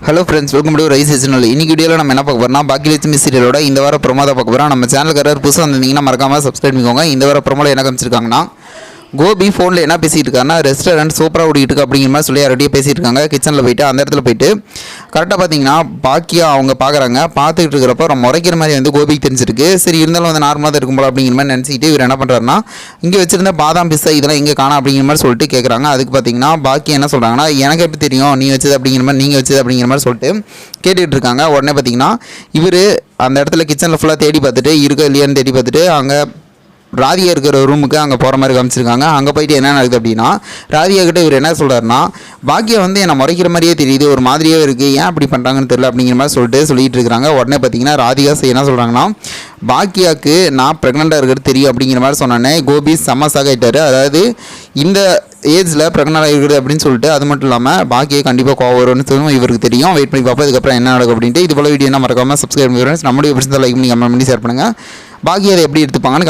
Hello friends, welcome to rice channel. இன்னைக்கு வீடியோவில் நம்ம என்ன பார்க்க போறோம்னா, பாக்கியலட்சுமி சீரியலோட இந்த வார ப்ரோமோ தான் பார்க்க போகிறோம். நம்ம சேனலுக்கு புதுசாக வந்திருந்தீங்கன்னா மறக்காமல் சப்ஸ்கிரைப் பண்ணிக்கோங்க. இந்த வார ப்ரோமோவில் என்ன காமிச்சிருக்காங்கன்னா, கோபி ஃபோனில் என்ன பேசிகிட்டு இருக்காருன்னா, ரெஸ்டாரண்ட் சூப்பராக ஓடிக்கிட்டு இருக்கு அப்படிங்கிற மாதிரி சொல்லி யார்கிட்டயும் பேசிகிட்டு இருக்காங்க. கிச்சனில் போயிட்டு அந்த இடத்துல போயிட்டு கரெக்டாக பார்த்தீங்கன்னா பாக்கியா அவங்க பார்க்குறாங்க. பார்த்துக்கிட்டு இருக்கிறப்ப ரொம்ப முறைக்கிற மாதிரி வந்து கோபிக்கு தெரிஞ்சிருக்கு. சரி இருந்தாலும் வந்து நார்மலாக தான் இருக்கும் போல அப்படிங்கிற மாதிரி நினச்சிக்கிட்டு இவர் என்ன பண்ணுறாருன்னா, இங்கே வச்சிருந்த பாதாம் பிஸ்தா இதெல்லாம் இங்கே காணா அப்படிங்கிற மாதிரி சொல்லிட்டு கேட்குறாங்க. அதுக்கு பார்த்தீங்கன்னா பாக்கியா என்ன சொல்கிறாங்கன்னா, எனக்கு எப்படி தெரியும் நீ வச்சது அப்படிங்கிற மாதிரி, நீங்கள் வச்சது அப்படிங்கிற மாதிரி சொல்லிட்டு கேட்டுக்கிட்டு இருக்காங்க. உடனே பார்த்தீங்கன்னா இவர் அந்த இடத்துல கிச்சனில் ஃபுல்லாக தேடி பார்த்துட்டு இருக்கா இல்லையான்னு தேடி பார்த்துட்டு அங்கே ராதிகா இருக்கிற ரூமுக்கு அங்கே போகிற மாதிரி காமிச்சிருக்காங்க. அங்கே போயிட்டு என்ன நடக்குது அப்படின்னா, ராதிகா கிட்ட இவர் என்ன சொல்கிறாருன்னா, பாக்கியா வந்து என்னை முறைக்கிற மாதிரியே தெரியுது, ஒரு மாதிரியே இருக்குது, ஏன் அப்படி பண்ணுறாங்கன்னு தெரியல அப்படிங்கிற மாதிரி சொல்லிட்டு இருக்கிறாங்க. உடனே பார்த்தீங்கன்னா ராதிகா என்ன சொல்கிறாங்கன்னா, பாக்கியாவுக்கு நான் ப்ரெக்னெண்ட்டாக இருக்கிறது தெரியும் அப்படிங்கிற மாதிரி சொன்னோன்னே கோபி செம்மசாக ஆகிட்டார். அதாவது இந்த ஏஜில் ப்ரெக்னெண்ட் இருக்குது அப்படின்னு சொல்லிட்டு, அது மட்டும் இல்லாமல் பாக்கியை கண்டிப்பாக கோவம் வரும்னு சொல்லுவோம் இவருக்கு தெரியும். வெயிட் பண்ணி பார்ப்போம் இதுக்கப்புறம் என்ன நடக்கும் அப்படின்ட்டு. இது போல வீடியோ என்ன மறக்காமல் சப்ஸ்கிரைப் பண்ணி நம்மளுடைய பிரச்சனை லைக் பண்ணி கமெண்ட் பண்ணி ஷேர் பண்ணுங்கள். பாக்கியை அதை எப்படி எடுத்துப்பாங்கன்னு